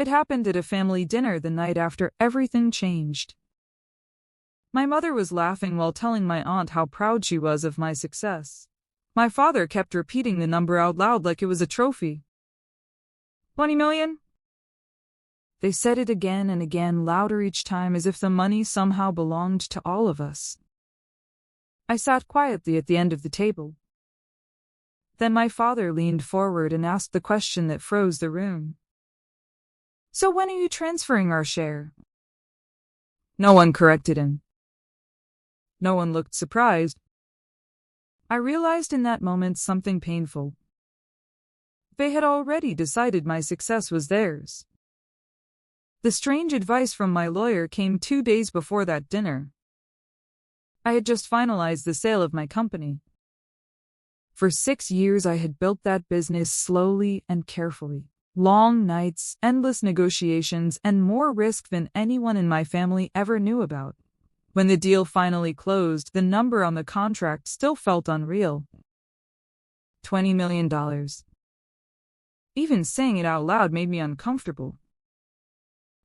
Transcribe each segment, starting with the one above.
It happened at a family dinner the night after everything changed. My mother was laughing while telling my aunt how proud she was of my success. My father kept repeating the number out loud like it was a trophy. 20 million? They said it again and again, louder each time, as if the money somehow belonged to all of us. I sat quietly at the end of the table. Then my father leaned forward and asked the question that froze the room. So when are you transferring our share? No one corrected him. No one looked surprised. I realized in that moment something painful. They had already decided my success was theirs. The strange advice from my lawyer came 2 days before that dinner. I had just finalized the sale of my company. For 6 years I had built that business slowly and carefully. Long nights, endless negotiations, and more risk than anyone in my family ever knew about. When the deal finally closed, the number on the contract still felt unreal. $20 million. Even saying it out loud made me uncomfortable.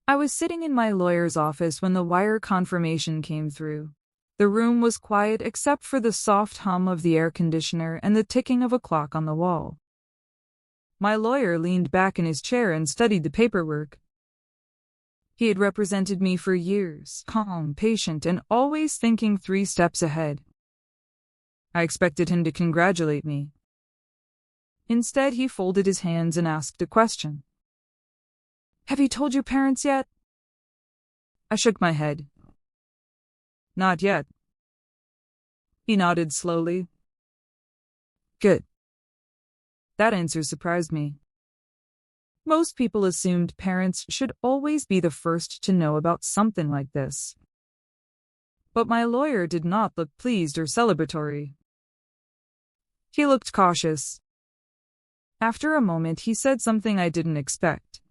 I was sitting in my lawyer's office when the wire confirmation came through. The room was quiet except for the soft hum of the air conditioner and the ticking of a clock on the wall. My lawyer leaned back in his chair and studied the paperwork. He had represented me for years, calm, patient, and always thinking 3 steps ahead. I expected him to congratulate me. Instead, he folded his hands and asked a question. Have you told your parents yet? I shook my head. Not yet. He nodded slowly. Good. That answer surprised me. Most people assumed parents should always be the first to know about something like this. But my lawyer did not look pleased or celebratory. He looked cautious. After a moment, he said something I didn't expect.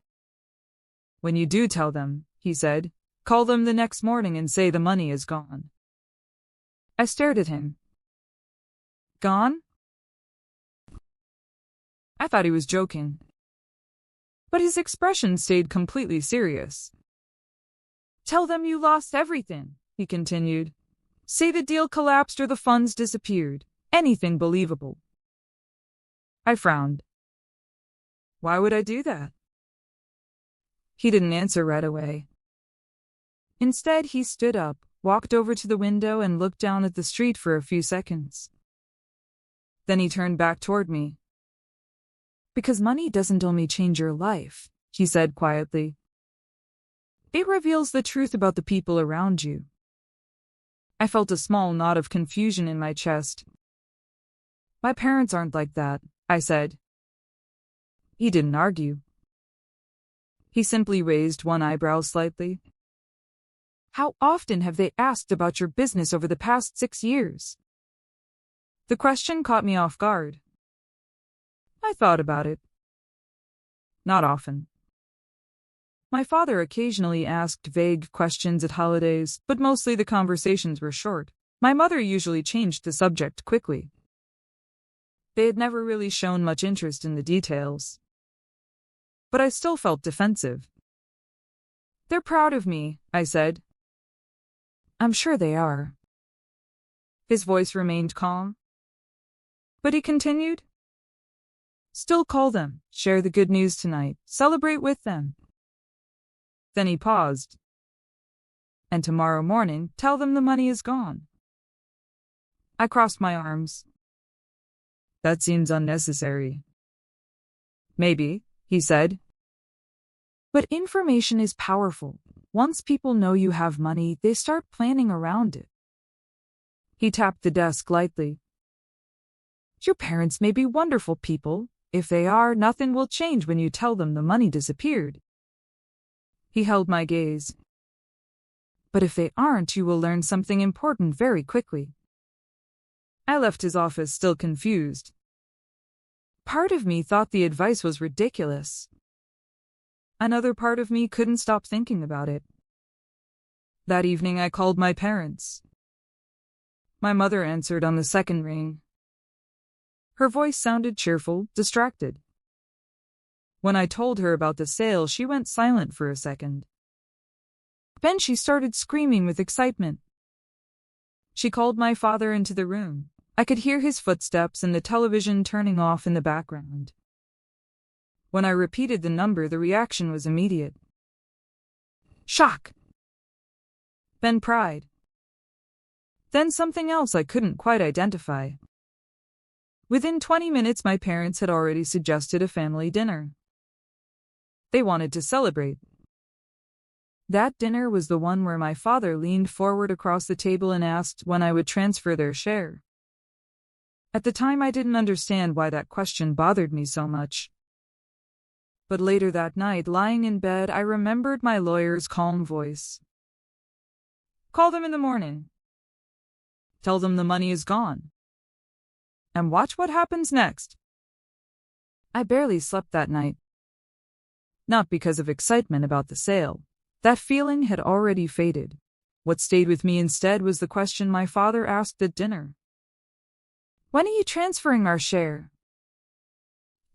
When you do tell them, he said, call them the next morning and say the money is gone. I stared at him. Gone? I thought he was joking. But his expression stayed completely serious. Tell them you lost everything, he continued. Say the deal collapsed or the funds disappeared. Anything believable. I frowned. Why would I do that? He didn't answer right away. Instead, he stood up, walked over to the window, and looked down at the street for a few seconds. Then he turned back toward me. Because money doesn't only change your life, he said quietly. It reveals the truth about the people around you. I felt a small knot of confusion in my chest. My parents aren't like that, I said. He didn't argue. He simply raised one eyebrow slightly. How often have they asked about your business over the past 6 years? The question caught me off guard. I thought about it. Not often. My father occasionally asked vague questions at holidays, but mostly the conversations were short. My mother usually changed the subject quickly. They had never really shown much interest in the details. But I still felt defensive. They're proud of me, I said. I'm sure they are. His voice remained calm. But he continued. Still call them, share the good news tonight, celebrate with them. Then he paused. And tomorrow morning, tell them the money is gone. I crossed my arms. That seems unnecessary. Maybe, he said. But information is powerful. Once people know you have money, they start planning around it. He tapped the desk lightly. Your parents may be wonderful people. If they are, nothing will change when you tell them the money disappeared. He held my gaze. But if they aren't, you will learn something important very quickly. I left his office still confused. Part of me thought the advice was ridiculous. Another part of me couldn't stop thinking about it. That evening I called my parents. My mother answered on the second ring. Her voice sounded cheerful, distracted. When I told her about the sale, she went silent for a second. Then she started screaming with excitement. She called my father into the room. I could hear his footsteps and the television turning off in the background. When I repeated the number, the reaction was immediate. Shock. Then pride. Then something else I couldn't quite identify. Within 20 minutes, my parents had already suggested a family dinner. They wanted to celebrate. That dinner was the one where my father leaned forward across the table and asked when I would transfer their share. At the time, I didn't understand why that question bothered me so much. But later that night, lying in bed, I remembered my lawyer's calm voice. Call them in the morning. Tell them the money is gone. And watch what happens next. I barely slept that night. Not because of excitement about the sale. That feeling had already faded. What stayed with me instead was the question my father asked at dinner. When are you transferring our share?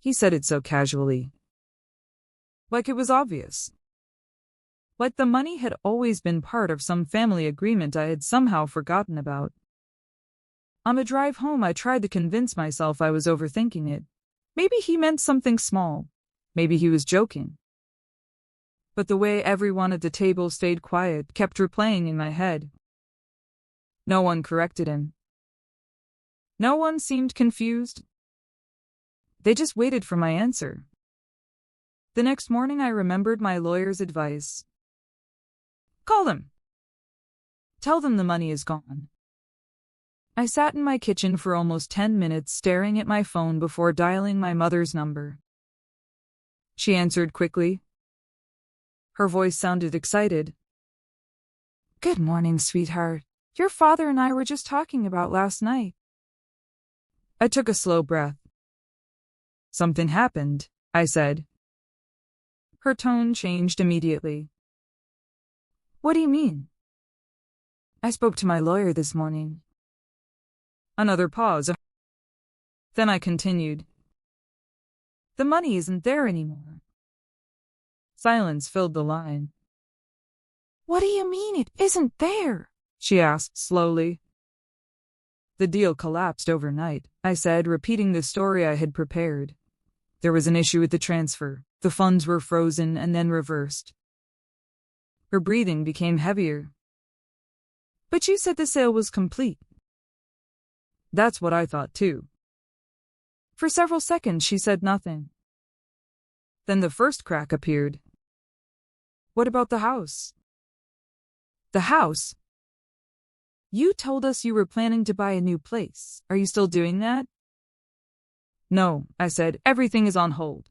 He said it so casually. Like it was obvious. Like the money had always been part of some family agreement I had somehow forgotten about. On the drive home, I tried to convince myself I was overthinking it. Maybe he meant something small. Maybe he was joking. But the way everyone at the table stayed quiet kept replaying in my head. No one corrected him. No one seemed confused. They just waited for my answer. The next morning, I remembered my lawyer's advice. Call them. Tell them the money is gone. I sat in my kitchen for almost 10 minutes staring at my phone before dialing my mother's number. She answered quickly. Her voice sounded excited. Good morning, sweetheart. Your father and I were just talking about last night. I took a slow breath. Something happened, I said. Her tone changed immediately. What do you mean? I spoke to my lawyer this morning. Another pause. Then I continued. The money isn't there anymore. Silence filled the line. What do you mean it isn't there? She asked slowly. The deal collapsed overnight, I said, repeating the story I had prepared. There was an issue with the transfer. The funds were frozen and then reversed. Her breathing became heavier. But you said the sale was complete. That's what I thought too. For several seconds she said nothing. Then the first crack appeared. What about the house? The house? You told us you were planning to buy a new place. Are you still doing that? No, I said. Everything is on hold.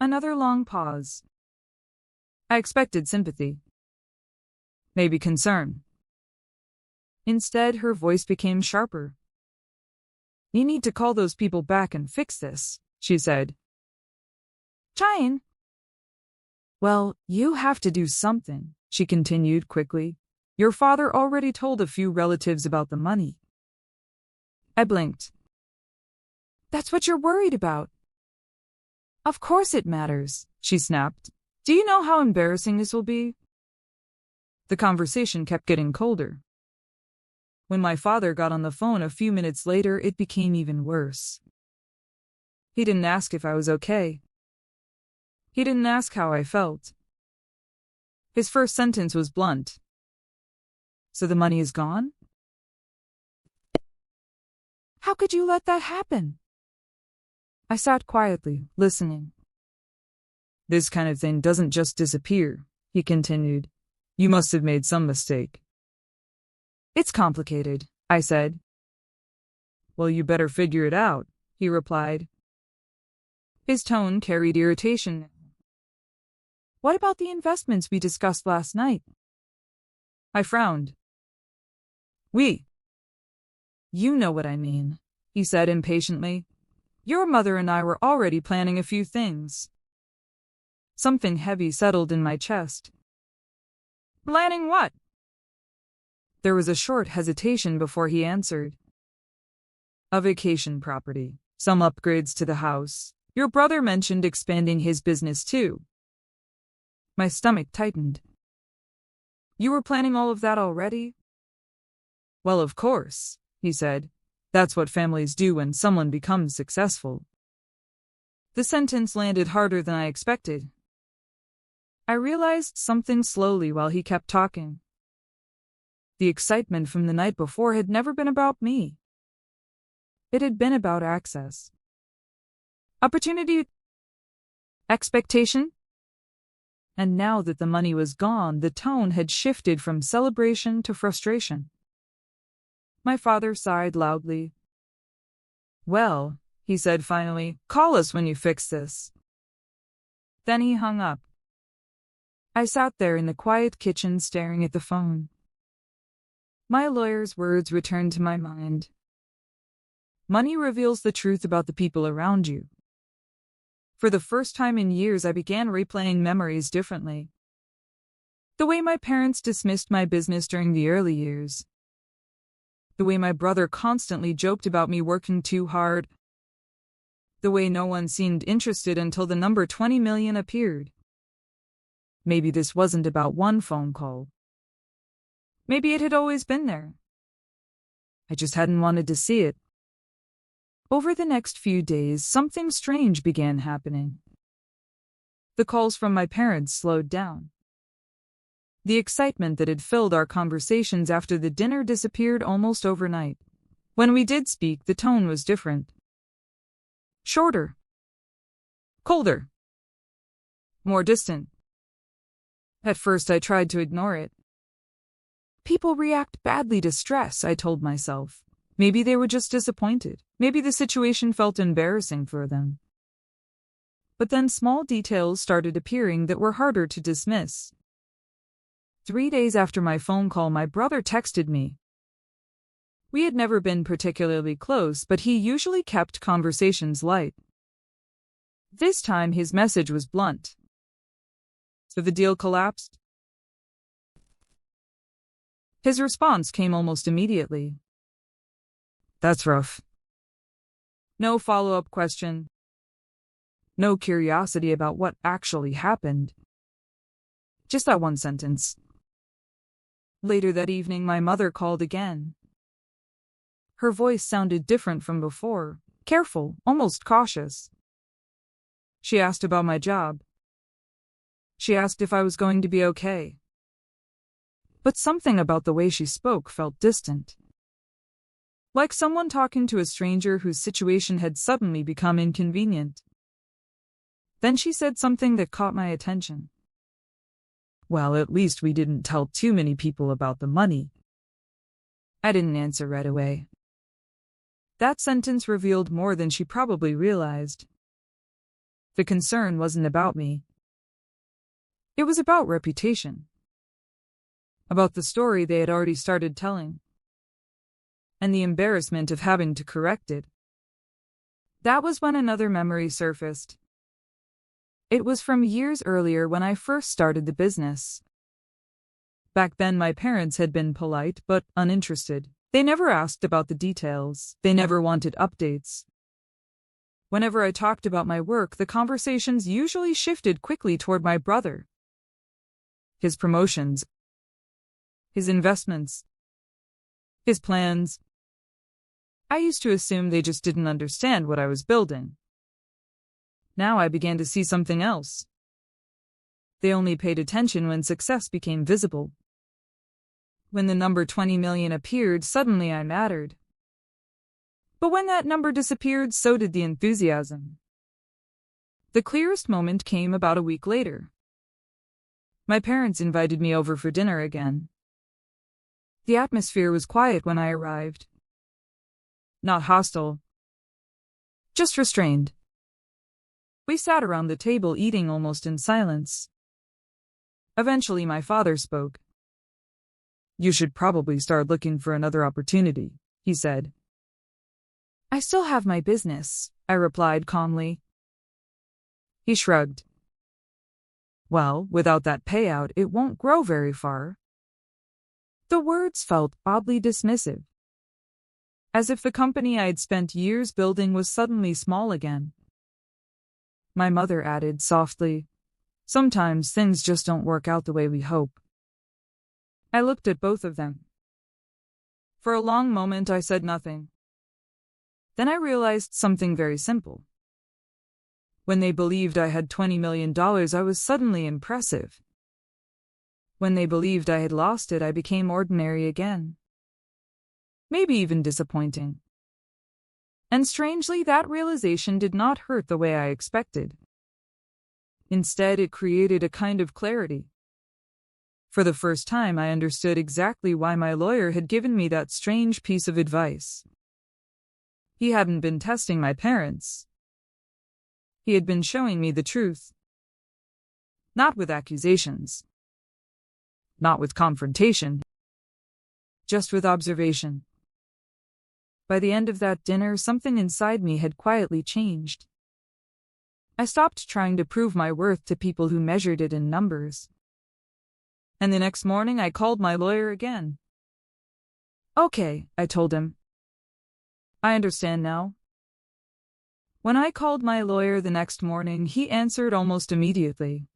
Another long pause. I expected sympathy. Maybe concern. Instead, her voice became sharper. You need to call those people back and fix this, she said. Trying. Well, you have to do something, she continued quickly. Your father already told a few relatives about the money. I blinked. That's what you're worried about. Of course it matters, she snapped. Do you know how embarrassing this will be? The conversation kept getting colder. When my father got on the phone a few minutes later, it became even worse. He didn't ask if I was okay. He didn't ask how I felt. His first sentence was blunt. So the money is gone? How could you let that happen? I sat quietly, listening. This kind of thing doesn't just disappear, he continued. You must have made some mistake. It's complicated, I said. Well, you better figure it out, he replied. His tone carried irritation. What about the investments we discussed last night? I frowned. You know what I mean, he said impatiently. Your mother and I were already planning a few things. Something heavy settled in my chest. Planning what? There was a short hesitation before he answered. A vacation property, some upgrades to the house. Your brother mentioned expanding his business too. My stomach tightened. You were planning all of that already? Well, of course, he said. That's what families do when someone becomes successful. The sentence landed harder than I expected. I realized something slowly while he kept talking. The excitement from the night before had never been about me. It had been about access. Opportunity. Expectation. And now that the money was gone, the tone had shifted from celebration to frustration. My father sighed loudly. Well, he said finally, call us when you fix this. Then he hung up. I sat there in the quiet kitchen staring at the phone. My lawyer's words returned to my mind. Money reveals the truth about the people around you. For the first time in years, I began replaying memories differently. The way my parents dismissed my business during the early years. The way my brother constantly joked about me working too hard. The way no one seemed interested until the number 20 million appeared. Maybe this wasn't about one phone call. Maybe it had always been there. I just hadn't wanted to see it. Over the next few days, something strange began happening. The calls from my parents slowed down. The excitement that had filled our conversations after the dinner disappeared almost overnight. When we did speak, the tone was different. Shorter. Colder. More distant. At first, I tried to ignore it. People react badly to stress, I told myself. Maybe they were just disappointed. Maybe the situation felt embarrassing for them. But then small details started appearing that were harder to dismiss. 3 days after my phone call, my brother texted me. We had never been particularly close, but he usually kept conversations light. This time, his message was blunt. So the deal collapsed? His response came almost immediately. That's rough. No follow-up question. No curiosity about what actually happened. Just that one sentence. Later that evening, my mother called again. Her voice sounded different from before, careful, almost cautious. She asked about my job. She asked if I was going to be okay. But something about the way she spoke felt distant. Like someone talking to a stranger whose situation had suddenly become inconvenient. Then she said something that caught my attention. Well, at least we didn't tell too many people about the money. I didn't answer right away. That sentence revealed more than she probably realized. The concern wasn't about me. It was about reputation. About the story they had already started telling. And the embarrassment of having to correct it. That was when another memory surfaced. It was from years earlier when I first started the business. Back then my parents had been polite but uninterested. They never asked about the details. They never wanted updates. Whenever I talked about my work, the conversations usually shifted quickly toward my brother. His promotions. His investments. His plans. I used to assume they just didn't understand what I was building. Now I began to see something else. They only paid attention when success became visible. When the number 20 million appeared, suddenly I mattered. But when that number disappeared, so did the enthusiasm. The clearest moment came about a week later. My parents invited me over for dinner again. The atmosphere was quiet when I arrived. Not hostile. Just restrained. We sat around the table eating almost in silence. Eventually my father spoke. You should probably start looking for another opportunity, he said. I still have my business, I replied calmly. He shrugged. Well, without that payout, it won't grow very far. The words felt oddly dismissive. As if the company I had spent years building was suddenly small again. My mother added softly. Sometimes things just don't work out the way we hope. I looked at both of them. For a long moment I said nothing. Then I realized something very simple. When they believed I had $20 million, I was suddenly impressive. When they believed I had lost it, I became ordinary again. Maybe even disappointing. And strangely, that realization did not hurt the way I expected. Instead, it created a kind of clarity. For the first time, I understood exactly why my lawyer had given me that strange piece of advice. He hadn't been testing my parents. He had been showing me the truth. Not with accusations. Not with confrontation. Just with observation. By the end of that dinner, something inside me had quietly changed. I stopped trying to prove my worth to people who measured it in numbers. And the next morning, I called my lawyer again. Okay, I told him. I understand now. When I called my lawyer the next morning, he answered almost immediately.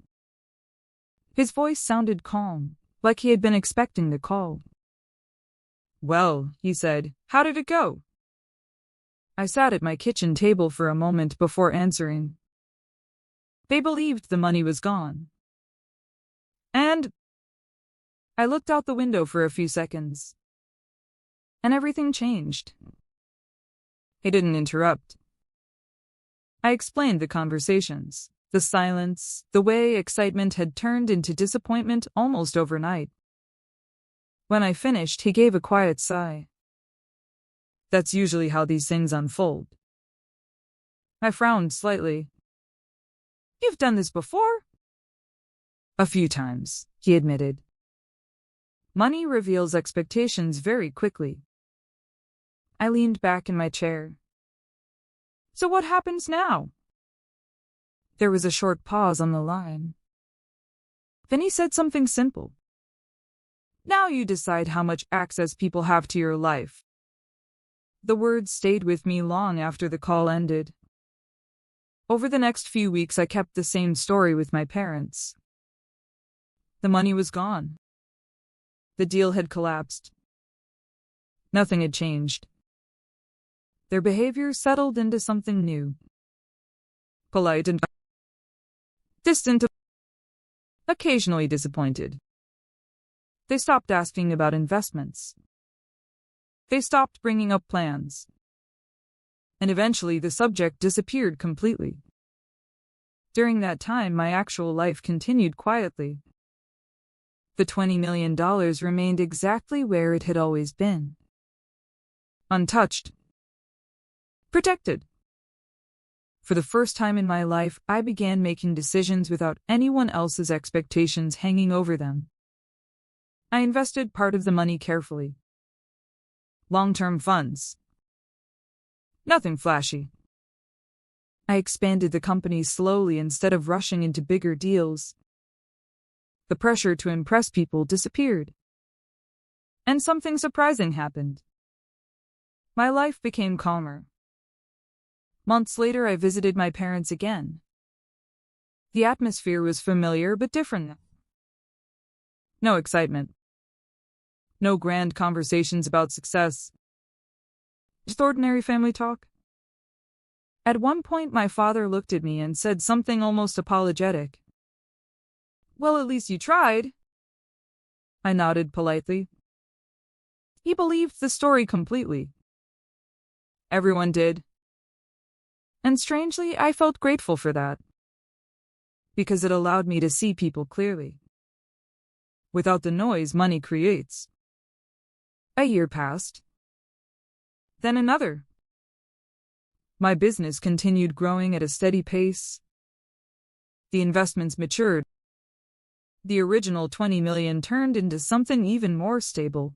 His voice sounded calm, like he had been expecting the call. Well, he said, how did it go? I sat at my kitchen table for a moment before answering. They believed the money was gone. And I looked out the window for a few seconds. And everything changed. He didn't interrupt. I explained the conversations, the silence, the way excitement had turned into disappointment almost overnight. When I finished, he gave a quiet sigh. That's usually how these things unfold. I frowned slightly. You've done this before? A few times, he admitted. Money reveals expectations very quickly. I leaned back in my chair. So what happens now? There was a short pause on the line. Then he said something simple. Now you decide how much access people have to your life. The words stayed with me long after the call ended. Over the next few weeks, I kept the same story with my parents. The money was gone. The deal had collapsed. Nothing had changed. Their behavior settled into something new. Polite and distant, occasionally disappointed. They stopped asking about investments. They stopped bringing up plans. And eventually the subject disappeared completely. During that time, my actual life continued quietly. The $20 million remained exactly where it had always been. Untouched. Protected. For the first time in my life, I began making decisions without anyone else's expectations hanging over them. I invested part of the money carefully. Long-term funds. Nothing flashy. I expanded the company slowly instead of rushing into bigger deals. The pressure to impress people disappeared. And something surprising happened. My life became calmer. Months later, I visited my parents again. The atmosphere was familiar but different. No excitement. No grand conversations about success. Just ordinary family talk. At one point, my father looked at me and said something almost apologetic. Well, at least you tried. I nodded politely. He believed the story completely. Everyone did. And strangely, I felt grateful for that. Because it allowed me to see people clearly. Without the noise money creates. A year passed. Then another. My business continued growing at a steady pace. The investments matured. The original $20 million turned into something even more stable.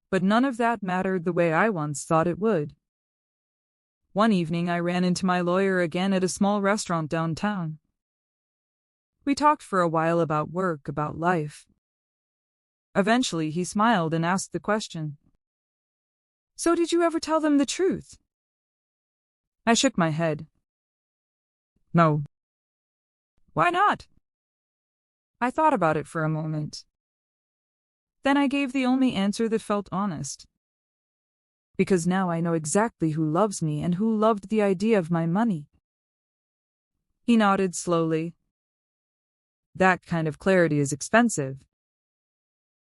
But none of that mattered the way I once thought it would. One evening, I ran into my lawyer again at a small restaurant downtown. We talked for a while about work, about life. Eventually, he smiled and asked the question. So did you ever tell them the truth? I shook my head. No. Why not? I thought about it for a moment. Then I gave the only answer that felt honest. Because now I know exactly who loves me and who loved the idea of my money. He nodded slowly. That kind of clarity is expensive.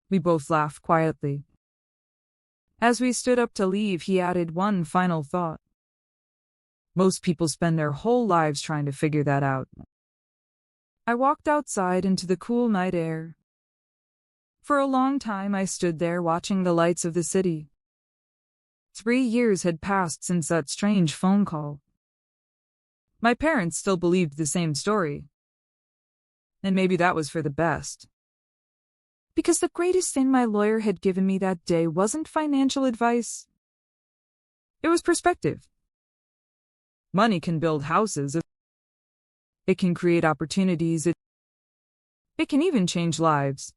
We both laughed quietly. As we stood up to leave, he added one final thought. Most people spend their whole lives trying to figure that out. I walked outside into the cool night air. For a long time I stood there watching the lights of the city. 3 years had passed since that strange phone call. My parents still believed the same story. And maybe that was for the best. Because the greatest thing my lawyer had given me that day wasn't financial advice. It was perspective. Money can build houses. It can create opportunities. It can even change lives.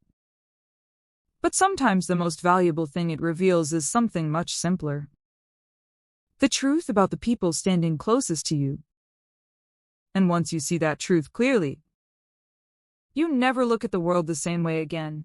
But sometimes the most valuable thing it reveals is something much simpler. The truth about the people standing closest to you. And once you see that truth clearly, you never look at the world the same way again.